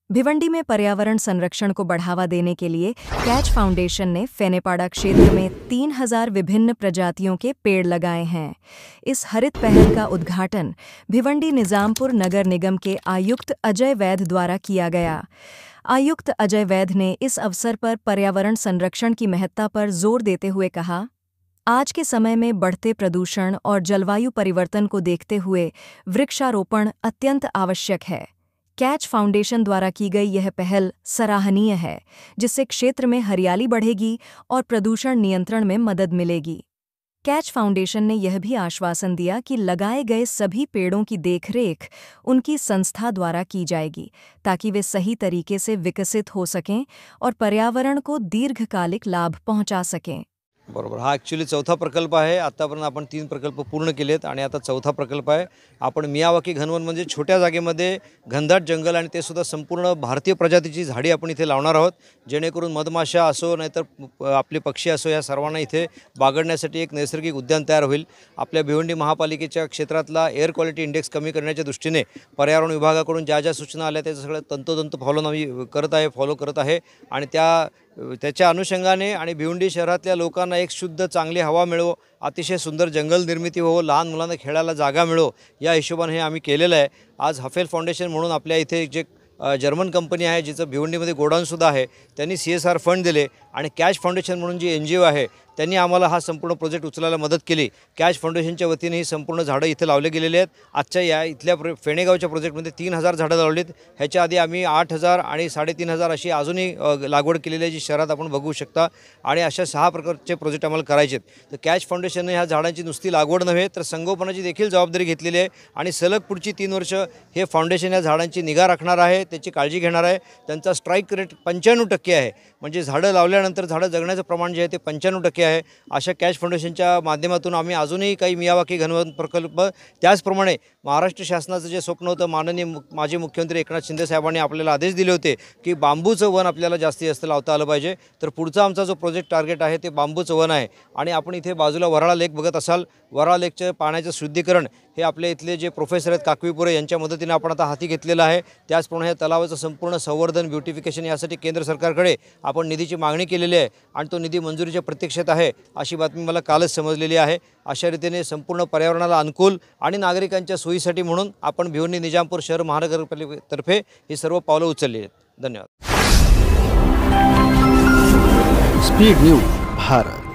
भिवंडी में पर्यावरण संरक्षण को बढ़ावा देने के लिए कैच फाउंडेशन ने फेनेपाड़ा क्षेत्र में 3000 विभिन्न प्रजातियों के पेड़ लगाए हैं। इस हरित पहल का उद्घाटन भिवंडी निजामपुर नगर निगम के आयुक्त अजय वैध द्वारा किया गया। आयुक्त अजय वैध ने इस अवसर पर पर्यावरण संरक्षण की महत्ता पर जोर देते हुए कहा, आज के समय में बढ़ते प्रदूषण और जलवायु परिवर्तन को देखते हुए वृक्षारोपण अत्यंत आवश्यक है। कैच फाउंडेशन द्वारा की गई यह पहल सराहनीय है, जिससे क्षेत्र में हरियाली बढ़ेगी और प्रदूषण नियंत्रण में मदद मिलेगी। कैच फाउंडेशन ने यह भी आश्वासन दिया कि लगाए गए सभी पेड़ों की देखरेख उनकी संस्था द्वारा की जाएगी, ताकि वे सही तरीके से विकसित हो सकें और पर्यावरण को दीर्घकालिक लाभ पहुंचा सकें। बरोबर, हा ॲक्च्युली चौथा प्रकल्प आहे। आतापर्यंत आपण 3 प्रकल्प पूर्ण केलेत आणि आता चौथा प्रकल्प आहे। आपण मियावाकी घनवन म्हणजे छोट्या जागेमध्ये घनदाट जंगल आणि ते सुद्धा संपूर्ण भारतीय प्रजातीची झाडी आपण इथे लावणार आहोत, जेणेकरून मधमाशा असो नाहीतर आपले पक्षी असो या सर्वांना इथे बागडण्यासाठी एक नैसर्गिक उद्यान तयार होईल। आपल्या भिवंडी महापालिकेच्या क्षेत्रातला एअर क्वालिटी इंडेक्स कमी करण्याच्या दृष्टीने पर्यावरण विभागाकडून ज्या सुचना आल्या त्याचं सगळं तंतोतंत फॉलो करत आहे आणि त्याच्या अनुषंगाने आणि भिवंडी शहरातल्या लोकांना एक शुद्ध चांगली हवा मिळो, अतिशय सुंदर जंगल निर्मिती हो, लहान मुलांना खेळायला जागा मिळो, या हिशोबाने हे आम्ही केलेलं आहे। आज हफेल फाउंडेशन म्हणून आपल्या इथे जे जर्मन कंपनी आहे, जिचं भिवंडीमध्ये गोडाऊनसुद्धा आहे, त्यांनी CSR फंड दिले आणि कॅच फाउंडेशन म्हणून जी NGO आहे त्यांनी आम्हाला हा संपूर्ण प्रोजेक्ट उचलायला मदत केली। कॅच फाउंडेशनच्या वतीने ही संपूर्ण झाडं इथे लावले गेलेले आहेत। आजच्या या इथल्या फेणेगावच्या प्रोजेक्टमध्ये 3000 झाडं लावलीत। ह्याच्या आधी आम्ही 8000 आणि 3500 अशी अजूनही लागवड केलेली आहे, जी शहरात आपण बघू शकता आणि अशा 6 प्रकारचे प्रोजेक्ट आम्हाला करायचे आहेत। तर कॅच फाउंडेशनने ह्या झाडांची नुसती लागवड नव्हे तर संगोपनाची देखील जबाबदारी घेतलेली आहे आणि सलग पुढची 3 वर्ष हे फाउंडेशन या झाडांची निगा राखणार आहे, त्याची काळजी घेणार आहे। त्यांचा स्ट्राईक रेट 95% आहे, म्हणजे झाडं लावल्यानंतर झाडं जगण्याचं प्रमाण जे आहे ते 95% आहे। अशा कॅच फाउंडेशनच्या माध्यमातून आम्ही अजूनही काही मियावाकी घनवन प्रकल्प, त्याचप्रमाणे महाराष्ट्र शासनाचं जे स्वप्न होतं, माननीय माजी मुख्यमंत्री एकनाथ शिंदे साहेबांनी आपल्याला आदेश दिले होते की बांबूचं वन आपल्याला जास्तीत जास्त लावता आलं पाहिजे। तर पुढचा आमचा जो प्रोजेक्ट टार्गेट आहे ते बांबूचं वन आहे आणि आपण इथे बाजूला वराळा लेक बघत असाल। वराळा लेकच्या पाण्याचं शुद्धीकरण हे आपले इथले जे प्रोफेसर आहेत काकवीपुरे यांच्या मदतीने आपण आता हाती घेतलेलं आहे। त्याचप्रमाणे या तलावाचं संपूर्ण संवर्धन, ब्युटिफिकेशन यासाठी केंद्र सरकारकडे आपण निधीची मागणी केलेली आहे आणि तो निधी मंजुरीच्या प्रतीक्षेत आहे, अशी बातमी मला कालच समजलेली आहे। अशा रीतीने संपूर्ण पर्यावरणाला अनुकूल आणि नागरिकांच्या सोयीसाठी म्हणून आपण भिवंडी निजामपूर शहर महानगरपालिकेतर्फे ही सर्व पावलं उचलली आहेत। धन्यवाद। Speed news Bharat.